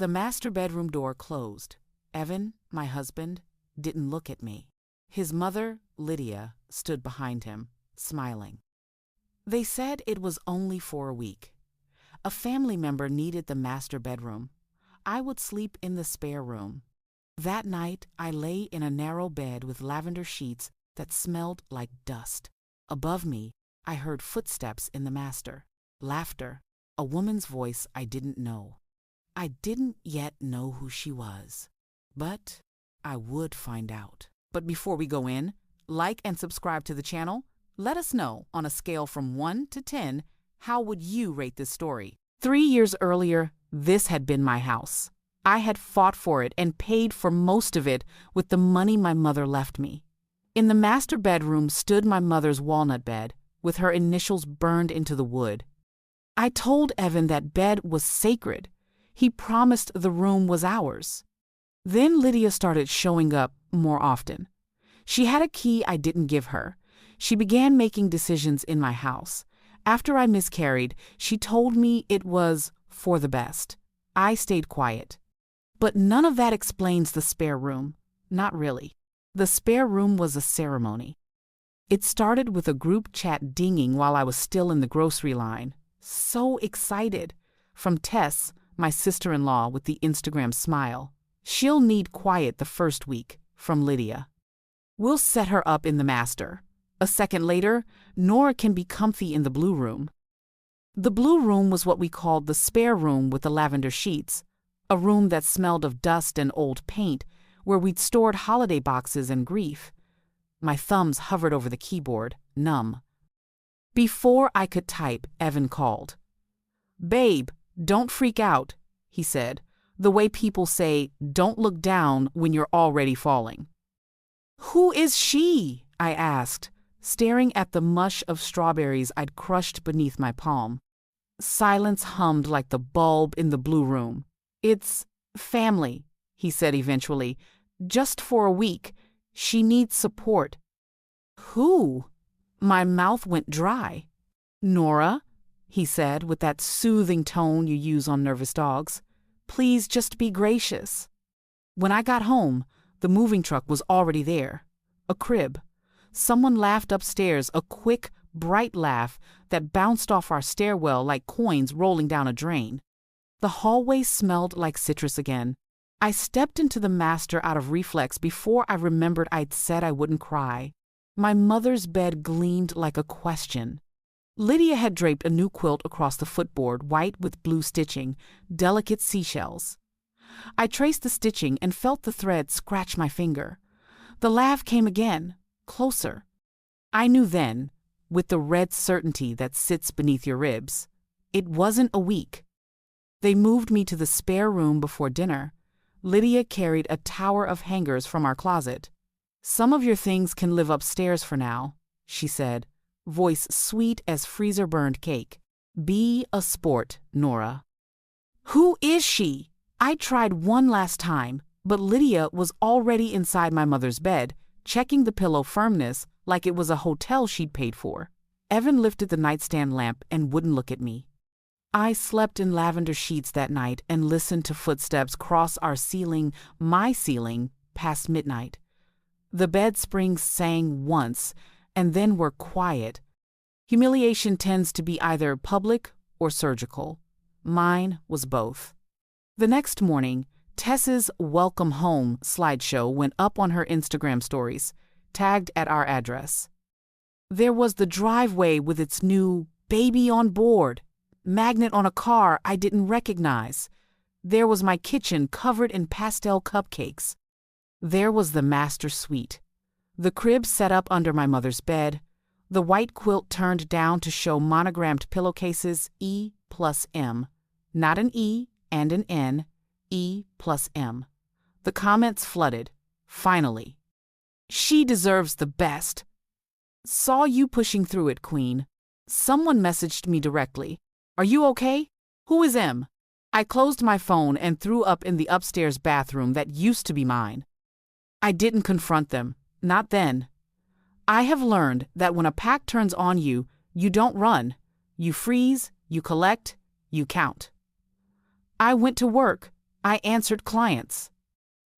The master bedroom door closed. Evan, my husband, didn't look at me. His mother, Lydia, stood behind him, smiling. They said it was only for a week. A family member needed the master bedroom. I would sleep in the spare room. That night, I lay in a narrow bed with lavender sheets that smelled like dust. Above me, I heard footsteps in the master, laughter, a woman's voice I didn't know. I didn't yet know who she was, but I would find out. But before we go in, like and subscribe to the channel. Let us know, on a scale from 1 to 10, how would you rate this story? 3 years earlier, this had been my house. I had fought for it and paid for most of it with the money my mother left me. In the master bedroom stood my mother's walnut bed, with her initials burned into the wood. I told Evan that bed was sacred. He promised the room was ours. Then Lydia started showing up more often. She had a key I didn't give her. She began making decisions in my house. After I miscarried, she told me it was for the best. I stayed quiet. But none of that explains the spare room. Not really. The spare room was a ceremony. It started with a group chat dinging while I was still in the grocery line. So excited. From Tess, my sister-in-law with the Instagram smile. She'll need quiet the first week. From Lydia. We'll set her up in the master. A second later, Nora can be comfy in the blue room. The blue room was what we called the spare room with the lavender sheets, a room that smelled of dust and old paint, where we'd stored holiday boxes and grief. My thumbs hovered over the keyboard, numb. Before I could type, Evan called. "Babe, don't freak out," he said, the way people say, "Don't look down when you're already falling." "Who is she?" I asked, staring at the mush of strawberries I'd crushed beneath my palm. Silence hummed like the bulb in the blue room. "It's family," he said eventually. "Just for a week. She needs support." "Who?" My mouth went dry. "Nora," he said with that soothing tone you use on nervous dogs. "Please just be gracious." When I got home, the moving truck was already there. A crib. Someone laughed upstairs, a quick, bright laugh that bounced off our stairwell like coins rolling down a drain. The hallway smelled like citrus again. I stepped into the master out of reflex before I remembered I'd said I wouldn't cry. My mother's bed gleamed like a question. Lydia had draped a new quilt across the footboard, white with blue stitching, delicate seashells. I traced the stitching and felt the thread scratch my finger. The laugh came again. Closer. I knew then, with the red certainty that sits beneath your ribs, it wasn't a week. They moved me to the spare room before dinner. Lydia carried a tower of hangers from our closet. "Some of your things can live upstairs for now," she said, voice sweet as freezer-burned cake. "Be a sport, Nora." Who is she? I tried one last time, but Lydia was already inside my mother's bed, checking the pillow firmness like it was a hotel she'd paid for. Evan lifted the nightstand lamp and wouldn't look at me. I slept in lavender sheets that night and listened to footsteps cross our ceiling, my ceiling, past midnight. The bed springs sang once, and then were quiet. Humiliation tends to be either public or surgical. Mine was both. The next morning, Tess's Welcome Home slideshow went up on her Instagram stories, tagged at our address. There was the driveway with its new "baby on board" magnet on a car I didn't recognize. There was my kitchen covered in pastel cupcakes. There was the master suite. The crib set up under my mother's bed, the white quilt turned down to show monogrammed pillowcases E+M, not an E and an N, E+M. The comments flooded. Finally. "She deserves the best." "Saw you pushing through it, Queen." Someone messaged me directly. "Are you okay? Who is M?" I closed my phone and threw up in the upstairs bathroom that used to be mine. I didn't confront them. Not then. I have learned that when a pack turns on you, you don't run. You freeze, you collect, you count. I went to work, I answered clients.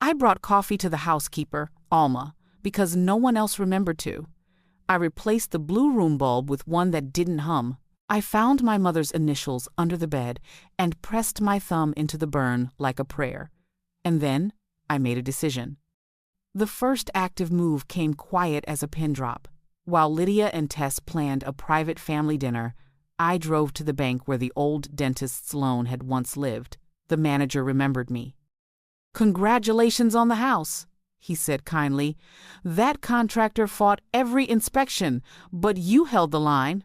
I brought coffee to the housekeeper, Alma, because no one else remembered to. I replaced the blue room bulb with one that didn't hum. I found my mother's initials under the bed and pressed my thumb into the burn like a prayer. And then I made a decision. The first active move came quiet as a pin drop. While Lydia and Tess planned a private family dinner, I drove to the bank where the old dentist's loan had once lived. The manager remembered me. "Congratulations on the house," he said kindly. "That contractor fought every inspection, but you held the line."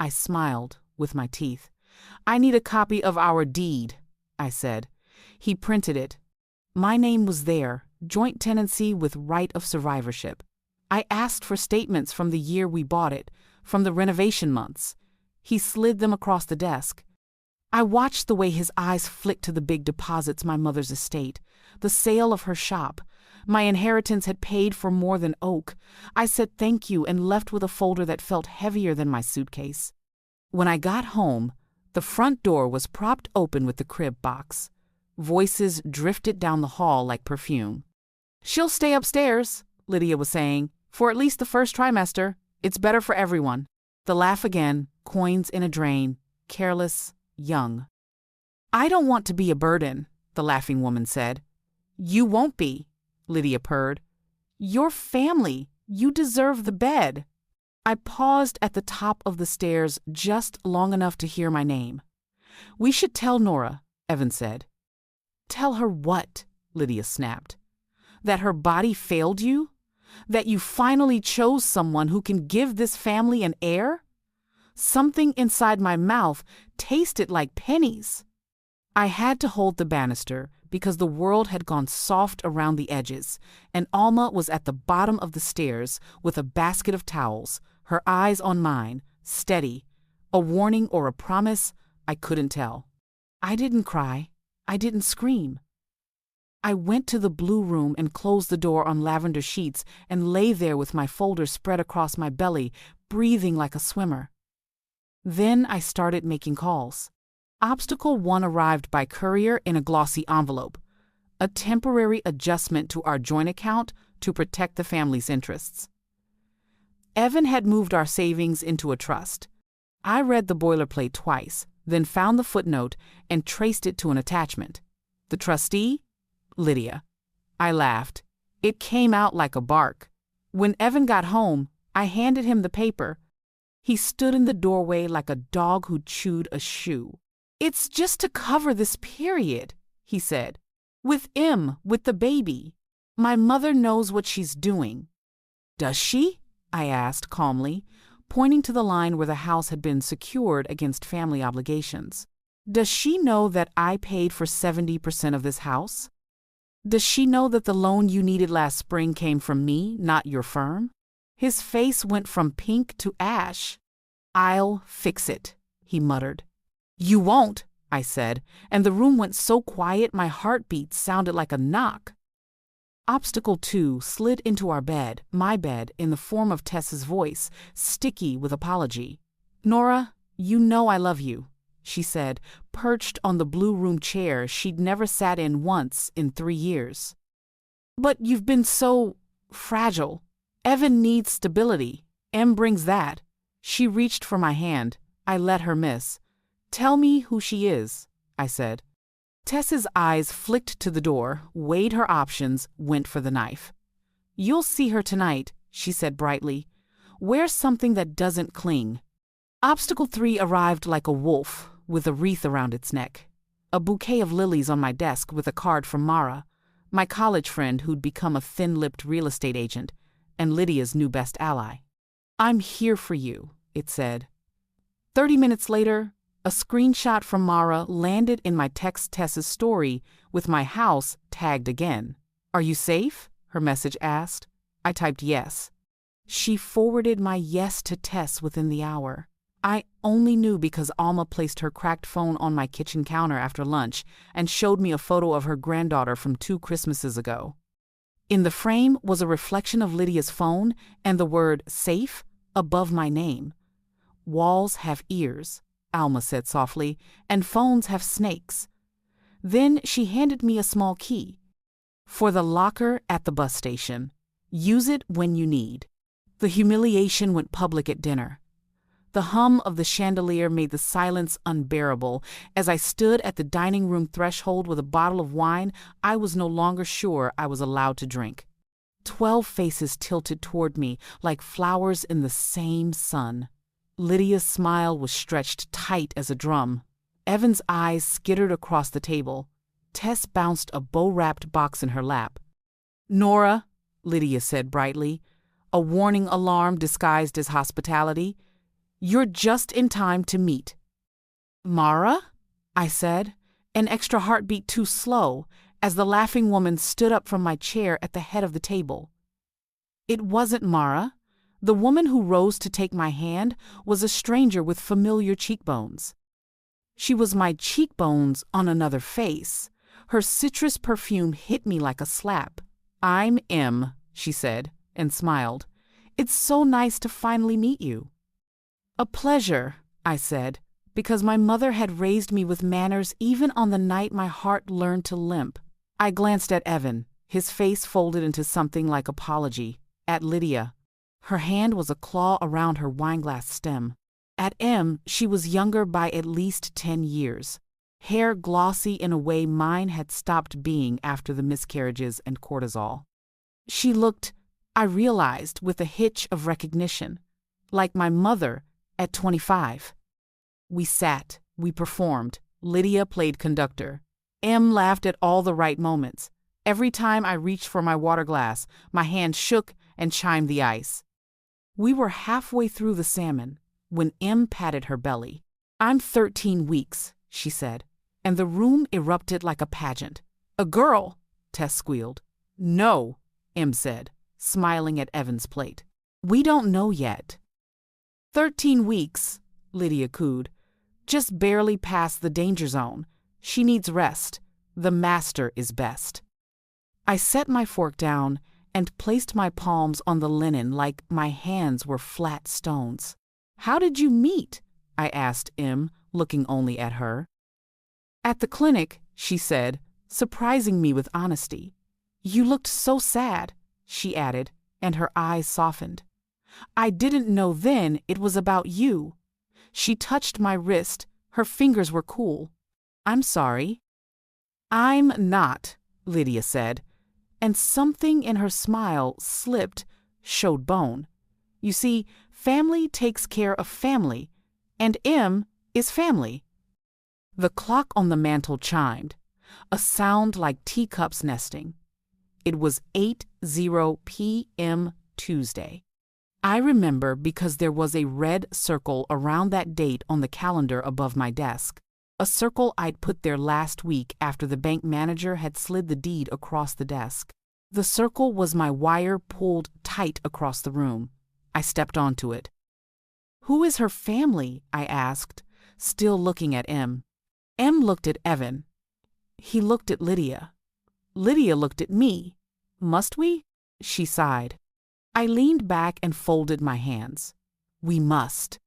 I smiled with my teeth. "I need a copy of our deed," I said. He printed it. My name was there, joint tenancy with right of survivorship. I asked for statements from the year we bought it, from the renovation months. He slid them across the desk. I watched the way his eyes flicked to the big deposits my mother's estate, the sale of her shop. My inheritance had paid for more than oak. I said thank you and left with a folder that felt heavier than my suitcase. When I got home, the front door was propped open with the crib box. Voices drifted down the hall like perfume. "She'll stay upstairs," Lydia was saying, "for at least the first trimester. It's better for everyone." The laugh again, coins in a drain, careless, young. "I don't want to be a burden," the laughing woman said. "You won't be," Lydia purred. "Your family. You deserve the bed." I paused at the top of the stairs just long enough to hear my name. "We should tell Nora," Evan said. "Tell her what?" Lydia snapped. "That her body failed you? That you finally chose someone who can give this family an heir?" Something inside my mouth tasted like pennies. I had to hold the banister because the world had gone soft around the edges, and Alma was at the bottom of the stairs with a basket of towels, her eyes on mine, steady. A warning or a promise, I couldn't tell. I didn't cry. I didn't scream. I went to the blue room and closed the door on lavender sheets and lay there with my folder spread across my belly, breathing like a swimmer. Then I started making calls. Obstacle 1 arrived by courier in a glossy envelope, a temporary adjustment to our joint account to protect the family's interests. Evan had moved our savings into a trust. I read the boilerplate twice, then found the footnote and traced it to an attachment. The trustee? Lydia. I laughed. It came out like a bark. When Evan got home, I handed him the paper. He stood in the doorway like a dog who chewed a shoe. "It's just to cover this period," he said. "With with the baby. My mother knows what she's doing." "Does she?" I asked calmly, pointing to the line where the house had been secured against family obligations. "Does she know that I paid for 70% of this house? Does she know that the loan you needed last spring came from me, not your firm?" His face went from pink to ash. "I'll fix it," he muttered. "You won't," I said, and the room went so quiet my heartbeat sounded like a knock. Obstacle 2 slid into our bed, my bed, in the form of Tess's voice, sticky with apology. "Nora, you know I love you," she said, perched on the blue room chair she'd never sat in once in 3 years. "But you've been so fragile. Evan needs stability. Em brings that." She reached for my hand. I let her miss. "Tell me who she is," I said. Tess's eyes flicked to the door, weighed her options, went for the knife. "You'll see her tonight," she said brightly. "Wear something that doesn't cling." Obstacle 3 arrived like a wolf, with a wreath around its neck. A bouquet of lilies on my desk with a card from Mara, my college friend who'd become a thin-lipped real estate agent, and Lydia's new best ally. "I'm here for you," it said. 30 minutes later, a screenshot from Mara landed in my text Tess's story with my house tagged again. "Are you safe?" her message asked. I typed yes. She forwarded my yes to Tess within the hour. I only knew because Alma placed her cracked phone on my kitchen counter after lunch and showed me a photo of her granddaughter from 2 Christmases ago. In the frame was a reflection of Lydia's phone and the word safe above my name. "Walls have ears," Alma said softly, "and phones have snakes." Then she handed me a small key. For the locker at the bus station. Use it when you need. The humiliation went public at dinner. The hum of the chandelier made the silence unbearable. As I stood at the dining room threshold with a bottle of wine, I was no longer sure I was allowed to drink. 12 faces tilted toward me like flowers in the same sun. Lydia's smile was stretched tight as a drum. Evan's eyes skittered across the table. Tess bounced a bow-wrapped box in her lap. "Nora," Lydia said brightly, a warning alarm disguised as hospitality, "you're just in time to meet." "Mara?" I said, an extra heartbeat too slow, as the laughing woman stood up from my chair at the head of the table. It wasn't Mara. The woman who rose to take my hand was a stranger with familiar cheekbones. She was my cheekbones on another face. Her citrus perfume hit me like a slap. "I'm Em," she said, and smiled. "It's so nice to finally meet you." "A pleasure," I said, because my mother had raised me with manners even on the night my heart learned to limp. I glanced at Evan, his face folded into something like apology. At Lydia. Her hand was a claw around her wineglass stem. At Em, she was younger by at least 10 years. Hair glossy in a way mine had stopped being after the miscarriages and cortisol. She looked, I realized with a hitch of recognition, like my mother at 25. We sat, we performed. Lydia played conductor. Em laughed at all the right moments. Every time I reached for my water glass, my hand shook and chimed the ice. We were halfway through the salmon when Em patted her belly. "I'm 13 weeks," she said, and the room erupted like a pageant. "A girl," Tess squealed. "No," Em said, smiling at Evan's plate. "We don't know yet." 13 weeks, Lydia cooed. "Just barely past the danger zone. She needs rest. The master is best." I set my fork down and placed my palms on the linen like my hands were flat stones. "How did you meet?" I asked Em, looking only at her. "At the clinic," she said, surprising me with honesty. "You looked so sad," she added, and her eyes softened. "I didn't know then it was about you." She touched my wrist. Her fingers were cool. "I'm sorry." "I'm not," Lydia said, and something in her smile slipped, showed bone. "You see, family takes care of family, and Em is family." The clock on the mantel chimed, a sound like teacups nesting. It was 8:00 p.m. Tuesday. I remember because there was a red circle around that date on the calendar above my desk, a circle I'd put there last week after the bank manager had slid the deed across the desk. The circle was my wire pulled tight across the room. I stepped onto it. "Who is her family?" I asked, still looking at Em. Em looked at Evan. He looked at Lydia. Lydia looked at me. "Must we?" She sighed. I leaned back and folded my hands. "We must."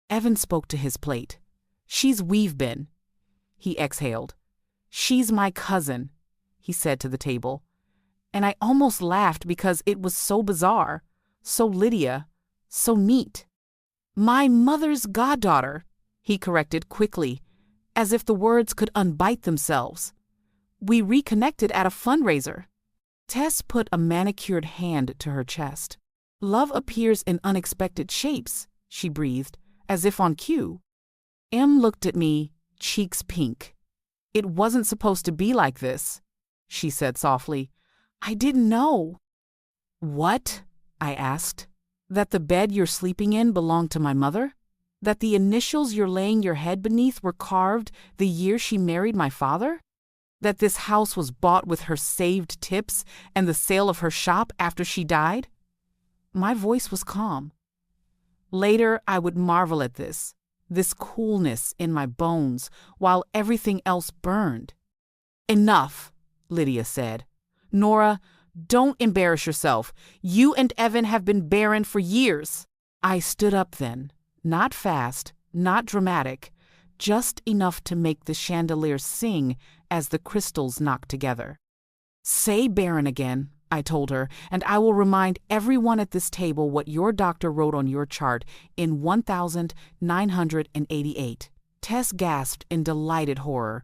Evan spoke to his plate. We've been." He exhaled. "She's my cousin," he said to the table. And I almost laughed because it was so bizarre, so Lydia, so neat. "My mother's goddaughter," he corrected quickly, as if the words could unbite themselves. "We reconnected at a fundraiser." Tess put a manicured hand to her chest. "Love appears in unexpected shapes," she breathed, as if on cue. Em looked at me, cheeks pink. "It wasn't supposed to be like this," she said softly. "I didn't know." "What?" I asked. "That the bed you're sleeping in belonged to my mother? That the initials you're laying your head beneath were carved the year she married my father? That this house was bought with her saved tips and the sale of her shop after she died?" My voice was calm. Later, I would marvel at this coolness in my bones while everything else burned. "Enough," Lydia said. "Nora, don't embarrass yourself. You and Evan have been barren for years." I stood up then, not fast, not dramatic, just enough to make the chandelier sing as the crystals knocked together. "Say Baron again," I told her, "and I will remind everyone at this table what your doctor wrote on your chart in 1988. Tess gasped in delighted horror.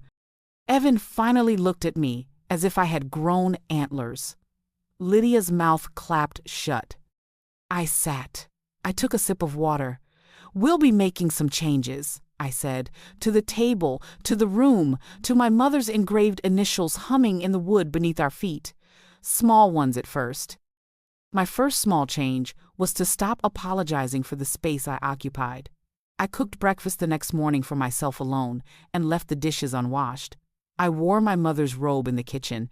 Evan finally looked at me as if I had grown antlers. Lydia's mouth clapped shut. I sat. I took a sip of water. "We'll be making some changes," I said, "to the table, to the room, to my mother's engraved initials humming in the wood beneath our feet. Small ones at first." My first small change was to stop apologizing for the space I occupied. I cooked breakfast the next morning for myself alone and left the dishes unwashed. I wore my mother's robe in the kitchen.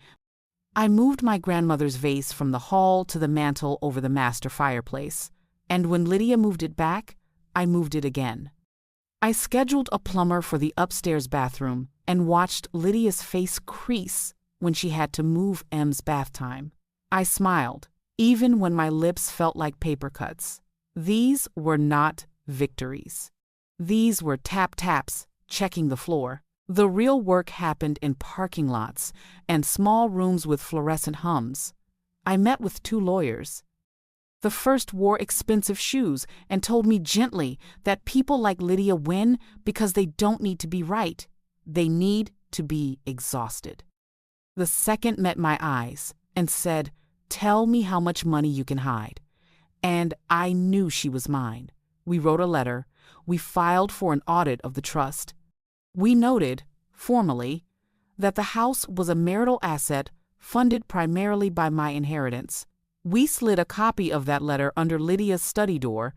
I moved my grandmother's vase from the hall to the mantel over the master fireplace, and when Lydia moved it back, I moved it again. I scheduled a plumber for the upstairs bathroom and watched Lydia's face crease when she had to move M's bath time. I smiled, even when my lips felt like paper cuts. These were not victories. These were tap-taps, checking the floor. The real work happened in parking lots and small rooms with fluorescent hums. I met with 2 lawyers. The first wore expensive shoes and told me gently that people like Lydia win because they don't need to be right. They need to be exhausted. The second met my eyes and said, "Tell me how much money you can hide." And I knew she was mine. We wrote a letter. We filed for an audit of the trust. We noted, formally, that the house was a marital asset funded primarily by my inheritance. We slid a copy of that letter under Lydia's study door.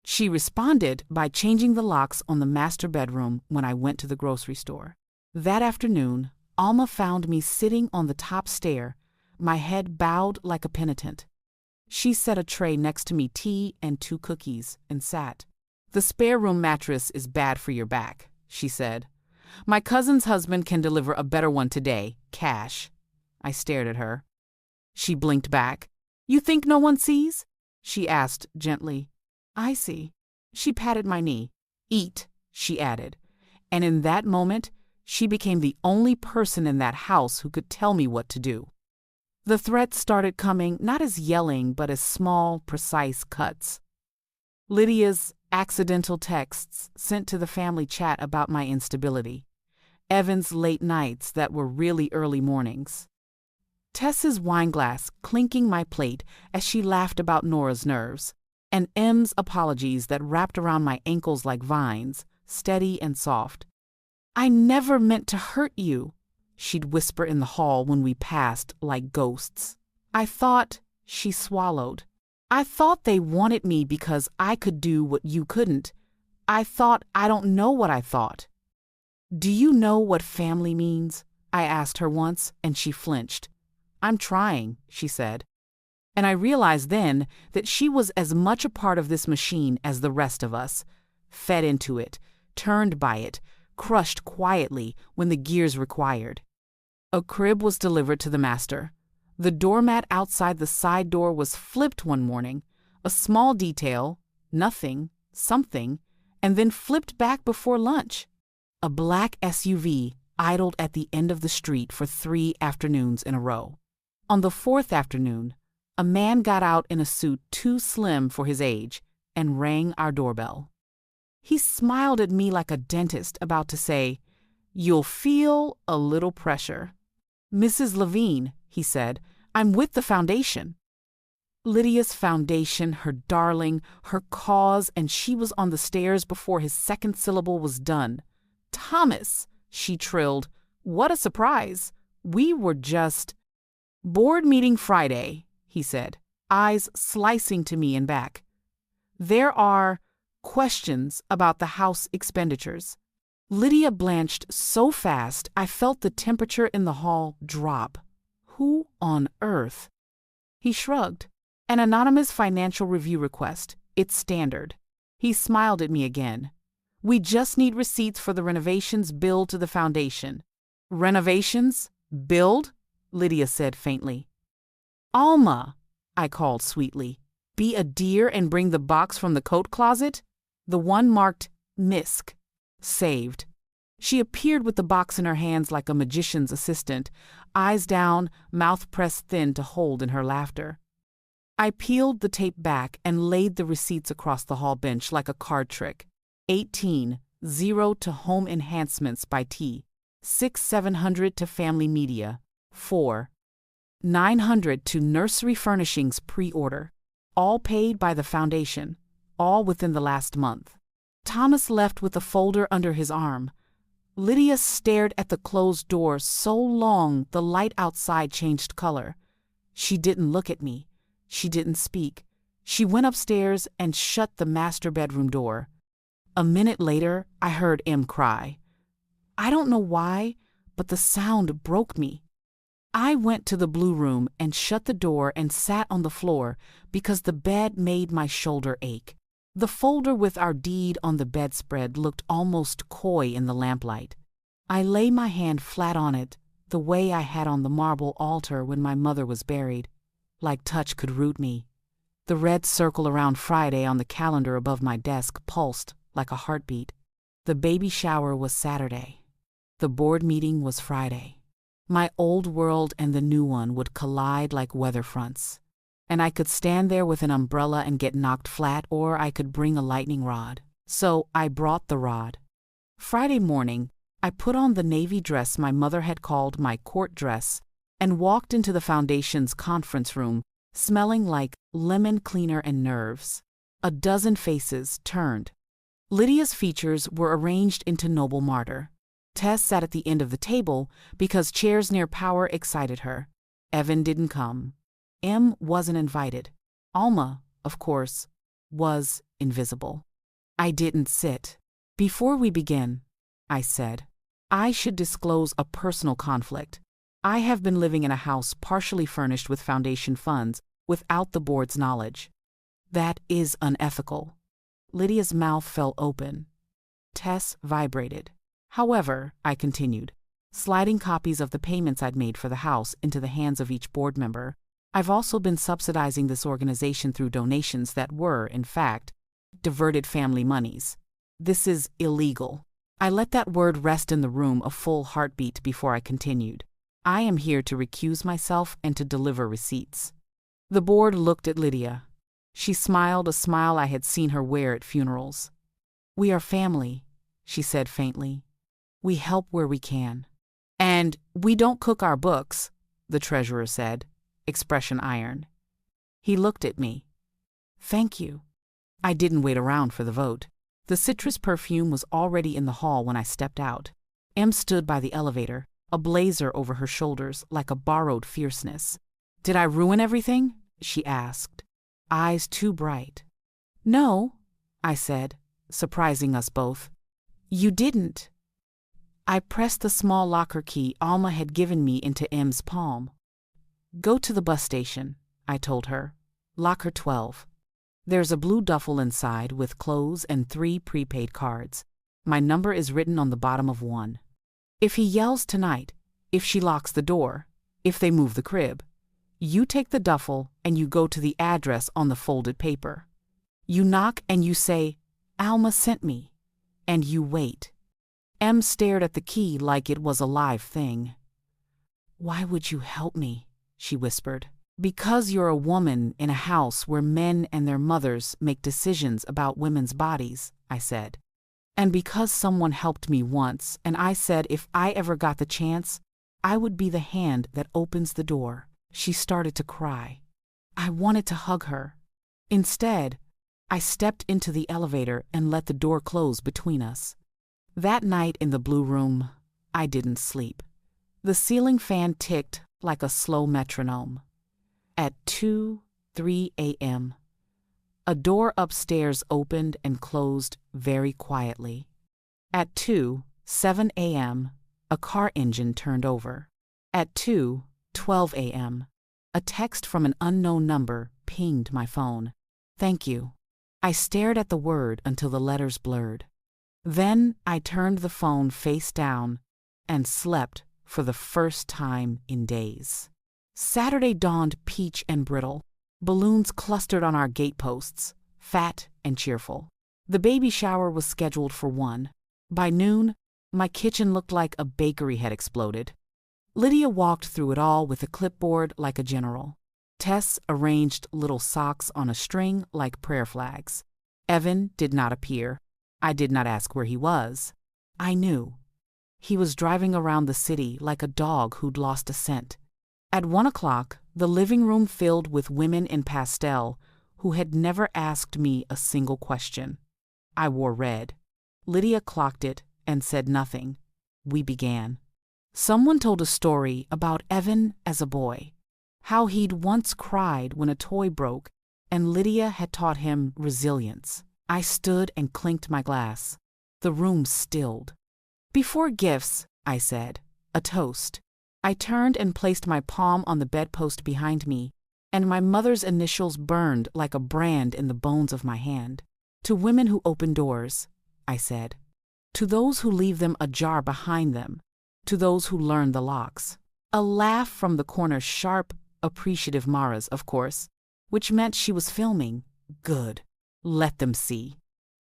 She responded by changing the locks on the master bedroom when I went to the grocery store. That afternoon, Alma found me sitting on the top stair, my head bowed like a penitent. She set a tray next to me, tea and 2 cookies, and sat. "The spare room mattress is bad for your back," she said. "My cousin's husband can deliver a better one today, cash." I stared at her. She blinked back. "You think no one sees?" she asked gently. "I see." She patted my knee. "Eat," she added. And in that moment, she became the only person in that house who could tell me what to do. The threats started coming not as yelling, but as small, precise cuts. Lydia's accidental texts sent to the family chat about my instability. Evan's late nights that were really early mornings. Tess's wineglass clinking my plate as she laughed about Nora's nerves, and M's apologies that wrapped around my ankles like vines, steady and soft. "I never meant to hurt you," she'd whisper in the hall when we passed like ghosts. "I thought," she swallowed, "I thought they wanted me because I could do what you couldn't. I thought I don't know what I thought." "Do you know what family means?" I asked her once, and she flinched. "I'm trying," she said. And I realized then that she was as much a part of this machine as the rest of us, fed into it, turned by it, crushed quietly when the gears required. A crib was delivered to the master. The doormat outside the side door was flipped one morning, a small detail, nothing, something, and then flipped back before lunch. A black SUV idled at the end of the street for 3 afternoons in a row. On the 4th afternoon, a man got out in a suit too slim for his age and rang our doorbell. He smiled at me like a dentist about to say, "You'll feel a little pressure." "Mrs. Levine," he said, "I'm with the foundation." Lydia's foundation, her darling, her cause, and she was on the stairs before his second syllable was done. "Thomas," she trilled, "what a surprise. We were just—" "Board meeting Friday," he said, eyes slicing to me and back. "There are questions about the house expenditures." Lydia blanched so fast I felt the temperature in the hall drop. Who on earth? He shrugged. "An anonymous financial review request. It's standard." He smiled at me again. "We just need receipts for the renovations billed to the foundation." "Renovations? Billed?" Lydia said faintly. "Alma," I called sweetly, "be a dear and bring the box from the coat closet." The one marked MISC. Saved. She appeared with the box in her hands like a magician's assistant, eyes down, mouth pressed thin to hold in her laughter. I peeled the tape back and laid the receipts across the hall bench like a card trick. 18, 0 to Home Enhancements by T, 700 to Family Media, 4, 900 to Nursery Furnishings pre-order, all paid by the foundation, all within the last month. Thomas left with a folder under his arm. Lydia stared at the closed door so long the light outside changed color. She didn't look at me. She didn't speak. She went upstairs and shut the master bedroom door. A minute later, I heard Em cry. I don't know why, but the sound broke me. I went to the blue room and shut the door and sat on the floor because the bed made my shoulder ache. The folder with our deed on the bedspread looked almost coy in the lamplight. I lay my hand flat on it, the way I had on the marble altar when my mother was buried, like touch could root me. The red circle around Friday on the calendar above my desk pulsed like a heartbeat. The baby shower was Saturday. The board meeting was Friday. My old world and the new one would collide like weather fronts. And I could stand there with an umbrella and get knocked flat, or I could bring a lightning rod. So I brought the rod. Friday morning, I put on the navy dress my mother had called my court dress and walked into the foundation's conference room, smelling like lemon cleaner and nerves. A dozen faces turned. Lydia's features were arranged into noble martyr. Tess sat at the end of the table because chairs near power excited her. Evan didn't come. Em wasn't invited. Alma, of course, was invisible. I didn't sit. Before we begin, I said, I should disclose a personal conflict. I have been living in a house partially furnished with foundation funds without the board's knowledge. That is unethical. Lydia's mouth fell open. Tess vibrated. However, I continued, sliding copies of the payments I'd made for the house into the hands of each board member. I've also been subsidizing this organization through donations that were, in fact, diverted family monies. This is illegal. I let that word rest in the room a full heartbeat before I continued. I am here to recuse myself and to deliver receipts. The board looked at Lydia. She smiled a smile I had seen her wear at funerals. We are family, she said faintly. We help where we can. And we don't cook our books, the treasurer said, expression iron. He looked at me. Thank you. I didn't wait around for the vote. The citrus perfume was already in the hall when I stepped out. Em stood by the elevator, a blazer over her shoulders like a borrowed fierceness. Did I ruin everything? She asked, eyes too bright. No, I said, surprising us both. You didn't. I pressed the small locker key Alma had given me into Em's palm. Go to the bus station, I told her. Locker 12. There's a blue duffel inside with clothes and 3 prepaid cards. My number is written on the bottom of one. If he yells tonight, if she locks the door, if they move the crib, you take the duffel and you go to the address on the folded paper. You knock and you say, Alma sent me, and you wait. Em stared at the key like it was a live thing. Why would you help me? She whispered. Because you're a woman in a house where men and their mothers make decisions about women's bodies, I said. And because someone helped me once, and I said if I ever got the chance, I would be the hand that opens the door. She started to cry. I wanted to hug her. Instead, I stepped into the elevator and let the door close between us. That night in the blue room, I didn't sleep. The ceiling fan ticked like a slow metronome. At 2:03 a.m., a door upstairs opened and closed very quietly. At 2:07 a.m., a car engine turned over. At 2:12 a.m., a text from an unknown number pinged my phone. Thank you. I stared at the word until the letters blurred. Then I turned the phone face down and slept for the first time in days. Saturday dawned peach and brittle. Balloons clustered on our gateposts, fat and cheerful. The baby shower was scheduled for 1. By noon, My kitchen looked like a bakery had exploded. Lydia walked through it all with a clipboard like a general. Tess arranged little socks on a string like prayer flags. Evan did not appear. I did not ask where he was. I knew. He was driving around the city like a dog who'd lost a scent. At 1 o'clock, the living room filled with women in pastel who had never asked me a single question. I wore red. Lydia clocked it and said nothing. We began. Someone told a story about Evan as a boy, how he'd once cried when a toy broke, and Lydia had taught him resilience. I stood and clinked my glass. The room stilled. Before gifts, I said, a toast. I turned and placed my palm on the bedpost behind me, and my mother's initials burned like a brand in the bones of my hand. To women who open doors, I said. To those who leave them ajar behind them. To those who learn the locks. A laugh from the corner, sharp, appreciative Mara's, of course, which meant she was filming. Good. Let them see.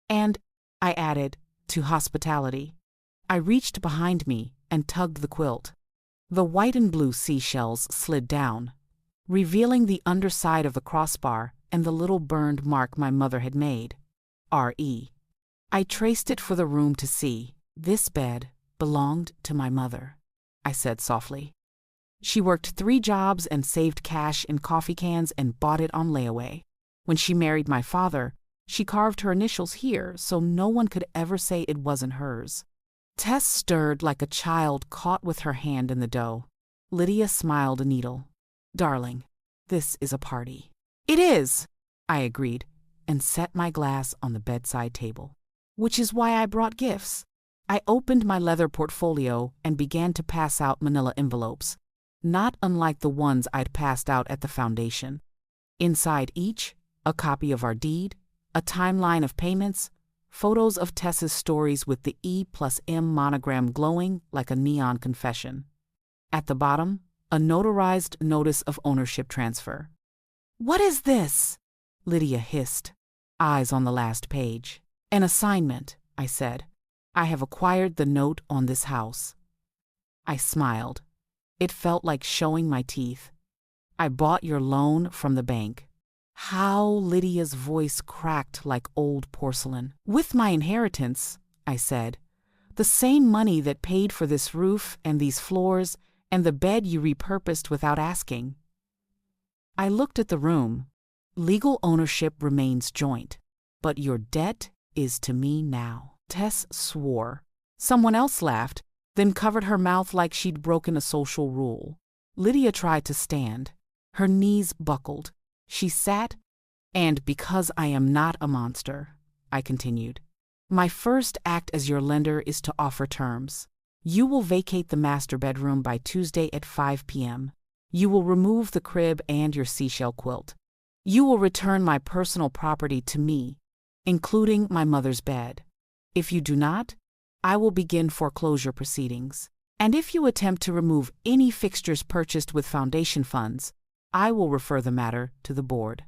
And, I added, to hospitality. I reached behind me and tugged the quilt. The white and blue seashells slid down, revealing the underside of the crossbar and the little burned mark my mother had made. R.E. I traced it for the room to see. This bed belonged to my mother, I said softly. She worked 3 jobs and saved cash in coffee cans and bought it on layaway. When she married my father, she carved her initials here so no one could ever say it wasn't hers. Tess stirred like a child caught with her hand in the dough. Lydia smiled a needle. Darling, this is a party. It is, I agreed, and set my glass on the bedside table. Which is why I brought gifts. I opened my leather portfolio and began to pass out manila envelopes, not unlike the ones I'd passed out at the foundation. Inside each, a copy of our deed, a timeline of payments, photos of Tess's stories with the E+M monogram glowing like a neon confession. At the bottom, a notarized notice of ownership transfer. What is this? Lydia hissed, eyes on the last page. An assignment, I said. I have acquired the note on this house. I smiled. It felt like showing my teeth. I bought your loan from the bank. How Lydia's voice cracked like old porcelain. With my inheritance, I said, the same money that paid for this roof and these floors and the bed you repurposed without asking. I looked at the room. Legal ownership remains joint, but your debt is to me now. Tess swore. Someone else laughed, then covered her mouth like she'd broken a social rule. Lydia tried to stand. Her knees buckled. She sat, and because I am not a monster, I continued, my first act as your lender is to offer terms. You will vacate the master bedroom by Tuesday at 5 p.m. You will remove the crib and your seashell quilt. You will return my personal property to me, including my mother's bed. If you do not, I will begin foreclosure proceedings. And if you attempt to remove any fixtures purchased with foundation funds, I will refer the matter to the board.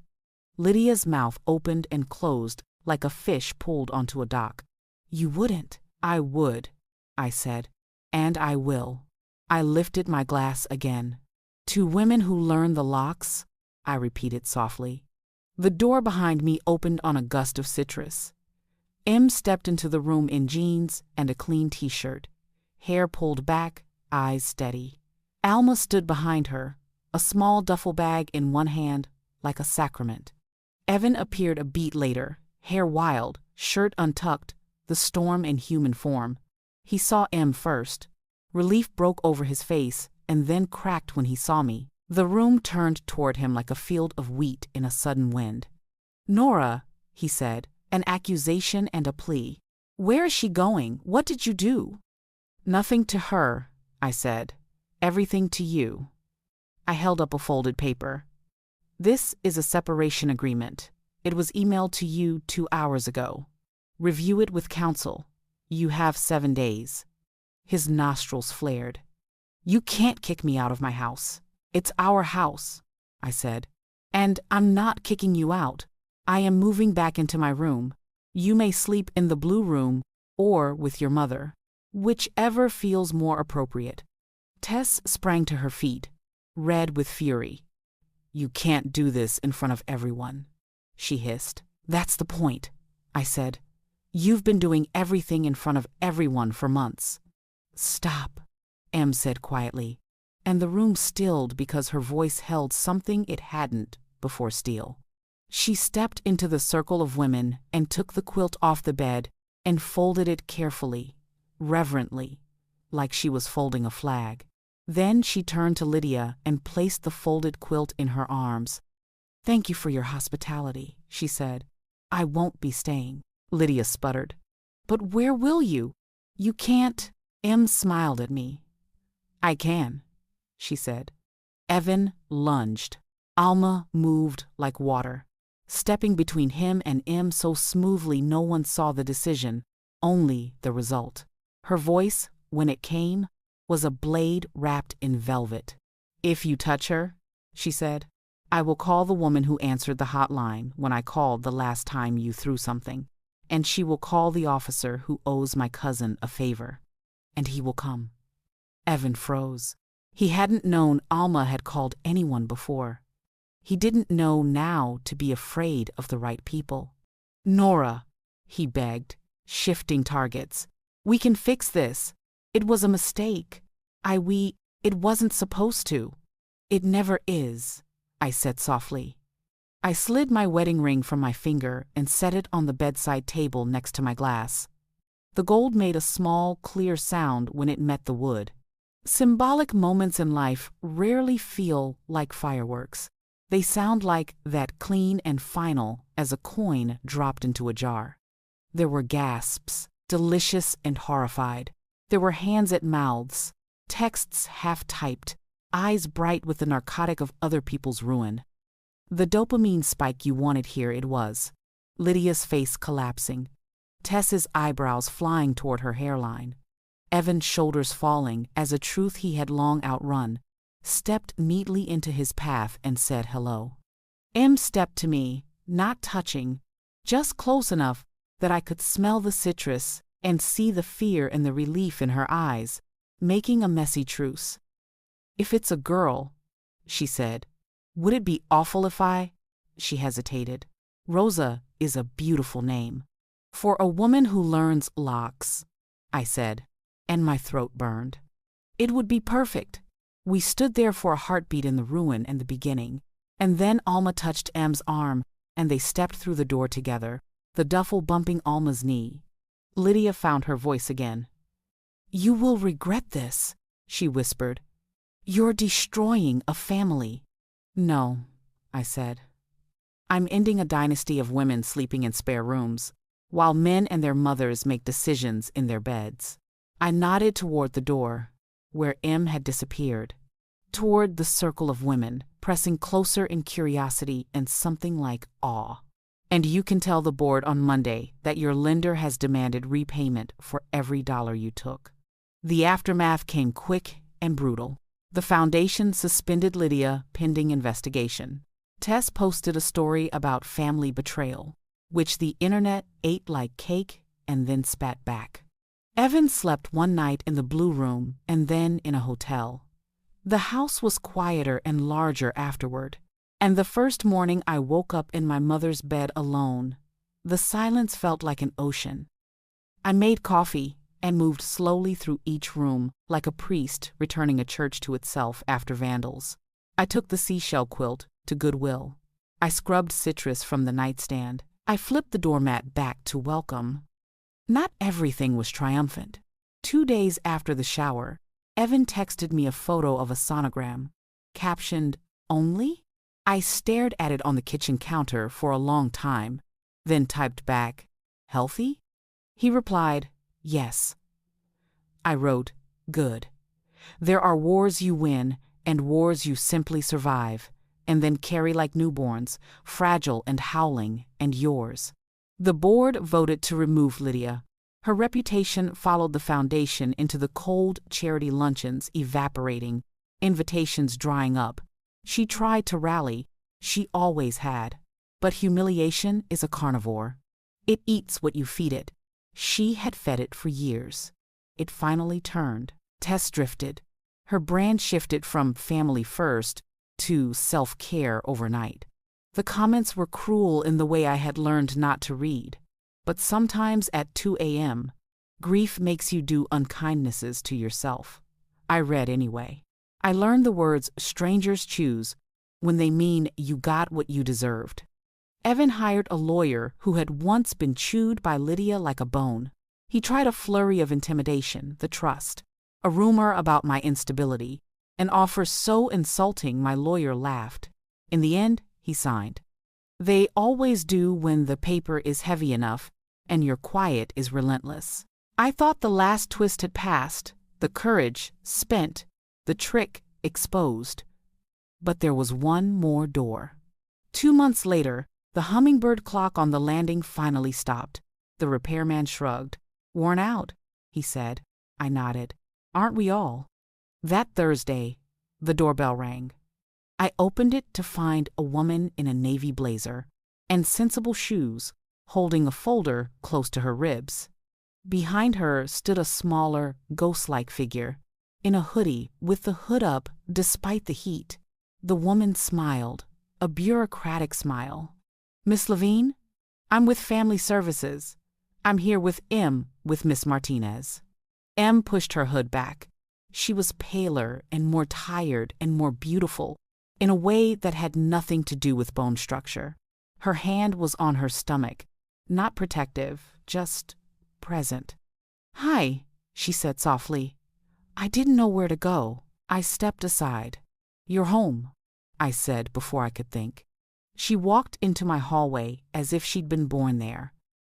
Lydia's mouth opened and closed like a fish pulled onto a dock. You wouldn't. I would, I said. And I will. I lifted my glass again. To women who learn the locks, I repeated softly. The door behind me opened on a gust of citrus. M stepped into the room in jeans and a clean t-shirt, hair pulled back, eyes steady. Alma stood behind her, a small duffel bag in one hand, like a sacrament. Evan appeared a beat later, hair wild, shirt untucked, the storm in human form. He saw M first. Relief broke over his face and then cracked when he saw me. The room turned toward him like a field of wheat in a sudden wind. Nora, he said, an accusation and a plea. Where is she going? What did you do? Nothing to her, I said. Everything to you. I held up a folded paper. This is a separation agreement. It was emailed to you 2 hours ago. Review it with counsel. You have 7 days. His nostrils flared. You can't kick me out of my house. It's our house, I said. And I'm not kicking you out. I am moving back into my room. You may sleep in the blue room or with your mother. Whichever feels more appropriate. Tess sprang to her feet, red with fury. You can't do this in front of everyone, she hissed. That's the point, I said. You've been doing everything in front of everyone for months. Stop, Em said quietly, and the room stilled because her voice held something it hadn't before steel. She stepped into the circle of women and took the quilt off the bed and folded it carefully, reverently, like she was folding a flag. Then she turned to Lydia and placed the folded quilt in her arms. Thank you for your hospitality, she said. I won't be staying. Lydia sputtered. But where will you? You can't. Em smiled at me. I can, she said. Evan lunged. Alma moved like water, stepping between him and Em so smoothly no one saw the decision, only the result. Her voice, when it came, was a blade wrapped in velvet. If you touch her, she said, I will call the woman who answered the hotline when I called the last time you threw something, and she will call the officer who owes my cousin a favor. And he will come. Evan froze. He hadn't known Alma had called anyone before. He didn't know now to be afraid of the right people. Nora, he begged, shifting targets. We can fix this. It was a mistake. It wasn't supposed to. It never is, I said softly. I slid my wedding ring from my finger and set it on the bedside table next to my glass. The gold made a small, clear sound when it met the wood. Symbolic moments in life rarely feel like fireworks. They sound like that clean and final as a coin dropped into a jar. There were gasps, delicious and horrified. There were hands at mouths, texts half-typed, eyes bright with the narcotic of other people's ruin. The dopamine spike you wanted here it was. Lydia's face collapsing. Tess's eyebrows flying toward her hairline. Evan's shoulders falling as a truth he had long outrun, stepped neatly into his path and said hello. Em stepped to me, not touching, just close enough that I could smell the citrus and see the fear and the relief in her eyes, making a messy truce. If it's a girl, she said, would it be awful if I? She hesitated. Rosa is a beautiful name. For a woman who learns locks, I said, and my throat burned. It would be perfect. We stood there for a heartbeat in the ruin and the beginning, and then Alma touched Em's arm, and they stepped through the door together, the duffel bumping Alma's knee. Lydia found her voice again. You will regret this, she whispered. You're destroying a family. No, I said. I'm ending a dynasty of women sleeping in spare rooms, while men and their mothers make decisions in their beds. I nodded toward the door, where Em had disappeared, toward the circle of women, pressing closer in curiosity and something like awe. And you can tell the board on Monday that your lender has demanded repayment for every dollar you took. The aftermath came quick and brutal. The foundation suspended Lydia pending investigation. Tess posted a story about family betrayal, which the internet ate like cake and then spat back. Evan slept one night in the Blue Room and then in a hotel. The house was quieter and larger afterward, and the first morning I woke up in my mother's bed alone. The silence felt like an ocean. I made coffee and moved slowly through each room like a priest returning a church to itself after vandals. I took the seashell quilt to Goodwill. I scrubbed citrus from the nightstand. I flipped the doormat back to welcome. Not everything was triumphant. 2 days after the shower, Evan texted me a photo of a sonogram, captioned, "Only?" I stared at it on the kitchen counter for a long time, then typed back, "Healthy?" He replied, "Yes." I wrote, "Good. There are wars you win and wars you simply survive, and then carry like newborns, fragile and howling, and yours." The board voted to remove Lydia. Her reputation followed the foundation into the cold charity luncheons evaporating, invitations drying up. She tried to rally. She always had. But humiliation is a carnivore. It eats what you feed it. She had fed it for years. it finally turned. Tess drifted. Her brand shifted from family first to self-care overnight. The comments were cruel in the way I had learned not to read. But sometimes at 2 a.m., grief makes you do unkindnesses to yourself. I read anyway. I learned the words strangers choose when they mean you got what you deserved. Evan hired a lawyer who had once been chewed by Lydia like a bone. He tried a flurry of intimidation, the trust, a rumor about my instability, an offer so insulting my lawyer laughed. In the end, he signed. They always do when the paper is heavy enough and your quiet is relentless. I thought the last twist had passed, the courage spent, the trick exposed. But there was one more door. 2 months later, the hummingbird clock on the landing finally stopped. The repairman shrugged. "Worn out," he said. I nodded. "Aren't we all?" That Thursday, the doorbell rang. I opened it to find a woman in a navy blazer and sensible shoes, holding a folder close to her ribs. Behind her stood a smaller, ghost-like figure, in a hoodie with the hood up despite the heat. The woman smiled, a bureaucratic smile. "Miss Levine? I'm with Family Services. I'm here with Miss Martinez." M pushed her hood back. She was paler and more tired and more beautiful, in a way that had nothing to do with bone structure. Her hand was on her stomach, not protective, just present. "Hi," she said softly. I didn't know where to go. I stepped aside. "You're home," I said before I could think. She walked into my hallway as if she'd been born there,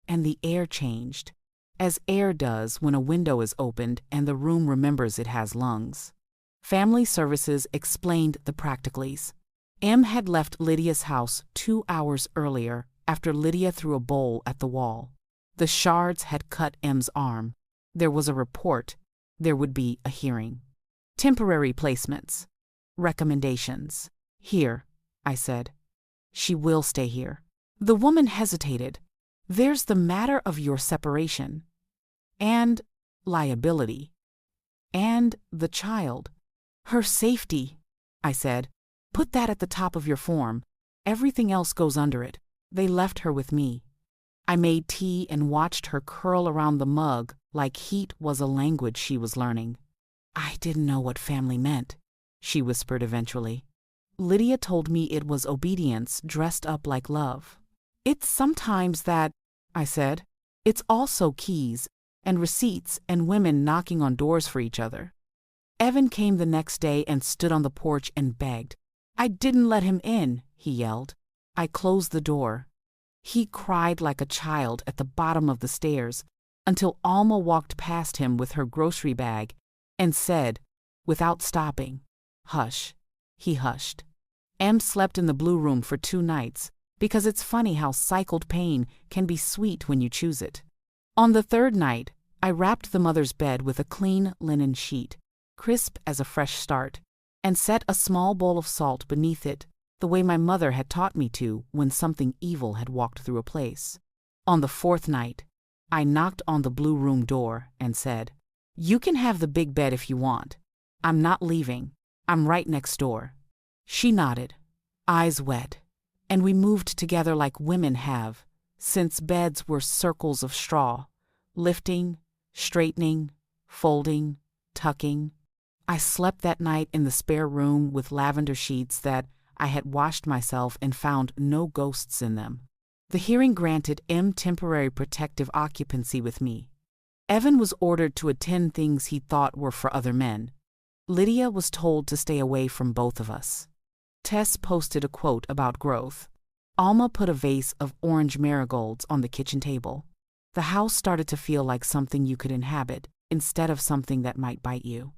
and the air changed, as air does when a window is opened and the room remembers it has lungs. Family Services explained the practicalities. M had left Lydia's house 2 hours earlier after Lydia threw a bowl at the wall. The shards had cut M's arm. There was a report. There would be a hearing. Temporary placements. Recommendations. "Here," I said. "She will stay here." The woman hesitated. "There's the matter of your separation. And liability. And the child. Her safety," I said. "Put that at the top of your form. Everything else goes under it." They left her with me. I made tea and watched her curl around the mug like heat was a language she was learning. "I didn't know what family meant," she whispered eventually. "Lydia told me it was obedience dressed up like love." "It's sometimes that," I said. "It's also keys and receipts and women knocking on doors for each other." Evan came the next day and stood on the porch and begged. "I didn't let him in," he yelled. I closed the door. He cried like a child at the bottom of the stairs until Alma walked past him with her grocery bag and said, without stopping, "Hush." He hushed. M slept in the blue room for 2 nights because it's funny how cycled pain can be sweet when you choose it. On the 3rd night, I wrapped the mother's bed with a clean linen sheet, crisp as a fresh start, and set a small bowl of salt beneath it, the way my mother had taught me to when something evil had walked through a place. On the 4th night, I knocked on the blue room door and said, "You can have the big bed if you want. I'm not leaving. I'm right next door." She nodded, eyes wet, and we moved together like women have, since beds were circles of straw, lifting, straightening, folding, tucking. I slept that night in the spare room with lavender sheets that I had washed myself and found no ghosts in them. The hearing granted M temporary protective occupancy with me. Evan was ordered to attend things he thought were for other men. Lydia was told to stay away from both of us. Tess posted a quote about growth. Alma put a vase of orange marigolds on the kitchen table. The house started to feel like something you could inhabit instead of something that might bite you.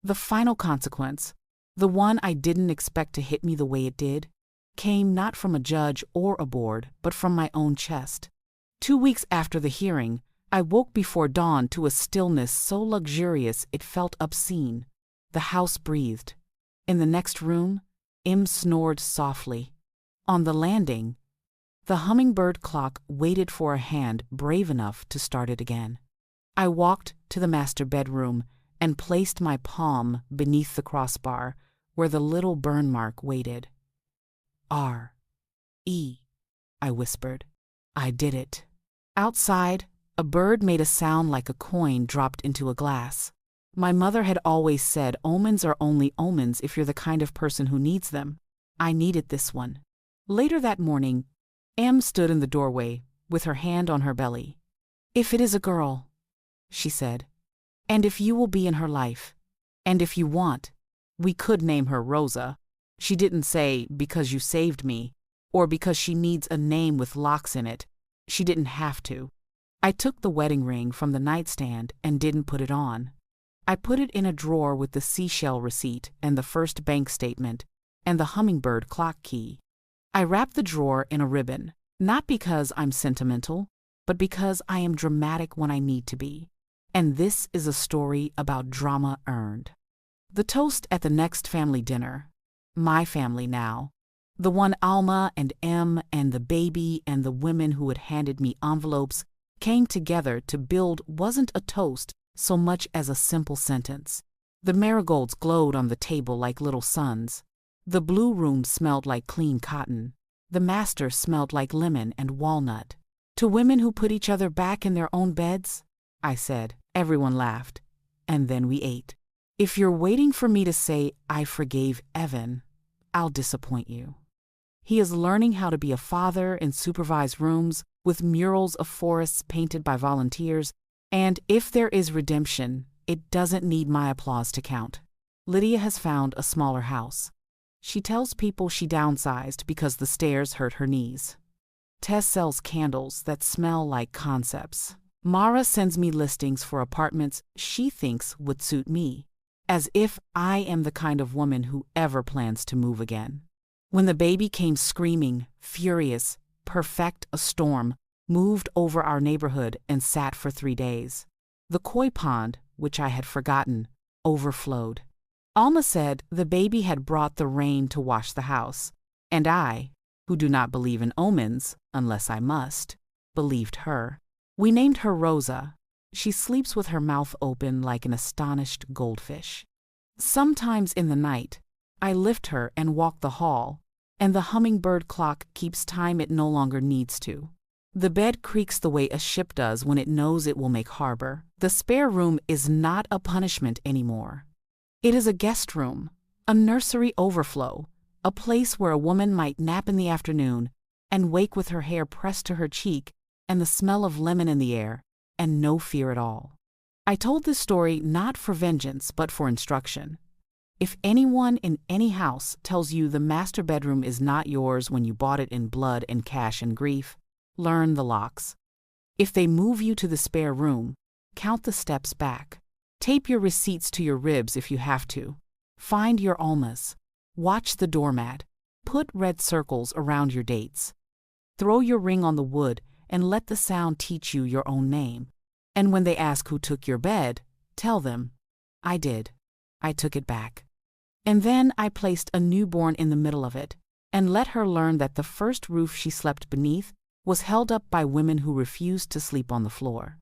The final consequence, the one I didn't expect to hit me the way it did, came not from a judge or a board, but from my own chest. 2 weeks after the hearing, I woke before dawn to a stillness so luxurious it felt obscene. The house breathed. In the next room, M snored softly. On the landing, the hummingbird clock waited for a hand brave enough to start it again. I walked to the master bedroom and placed my palm beneath the crossbar where the little burn mark waited. R-E, I whispered. I did it. Outside, a bird made a sound like a coin dropped into a glass. My mother had always said omens are only omens if you're the kind of person who needs them. I needed this one. Later that morning, Em stood in the doorway with her hand on her belly. "If it is a girl," she said, "and if you will be in her life, and if you want, we could name her Rosa." She didn't say, "because you saved me," or "because she needs a name with locks in it." She didn't have to. I took the wedding ring from the nightstand and didn't put it on. I put it in a drawer with the seashell receipt and the first bank statement and the hummingbird clock key. I wrapped the drawer in a ribbon, not because I'm sentimental, but because I am dramatic when I need to be. And this is a story about drama earned. The toast at the next family dinner, my family now, the one Alma and Em and the baby and the women who had handed me envelopes came together to build wasn't a toast so much as a simple sentence. The marigolds glowed on the table like little suns. The blue room smelled like clean cotton. The master smelled like lemon and walnut. "To women who put each other back in their own beds," I said. Everyone laughed. And then we ate. If you're waiting for me to say I forgave Evan, I'll disappoint you. He is learning how to be a father in supervised rooms with murals of forests painted by volunteers, and if there is redemption, it doesn't need my applause to count. Lydia has found a smaller house. She tells people she downsized because the stairs hurt her knees. Tess sells candles that smell like concepts. Mara sends me listings for apartments she thinks would suit me, as if I am the kind of woman who ever plans to move again. When the baby came screaming, furious, perfect a storm, moved over our neighborhood and sat for 3 days. The koi pond, which I had forgotten, overflowed. Alma said the baby had brought the rain to wash the house, and I, who do not believe in omens, unless I must, believed her. We named her Rosa. She sleeps with her mouth open like an astonished goldfish. Sometimes in the night, I lift her and walk the hall, and the hummingbird clock keeps time it no longer needs to. The bed creaks the way a ship does when it knows it will make harbor. The spare room is not a punishment anymore. It is a guest room, a nursery overflow, a place where a woman might nap in the afternoon and wake with her hair pressed to her cheek and the smell of lemon in the air and no fear at all. I told this story not for vengeance but for instruction. If anyone in any house tells you the master bedroom is not yours when you bought it in blood and cash and grief, learn the locks. If they move you to the spare room, count the steps back. Tape your receipts to your ribs if you have to. Find your almas. Watch the doormat. Put red circles around your dates. Throw your ring on the wood and let the sound teach you your own name. And when they ask who took your bed, tell them, "I did. I took it back." And then I placed a newborn in the middle of it and let her learn that the first roof she slept beneath was held up by women who refused to sleep on the floor.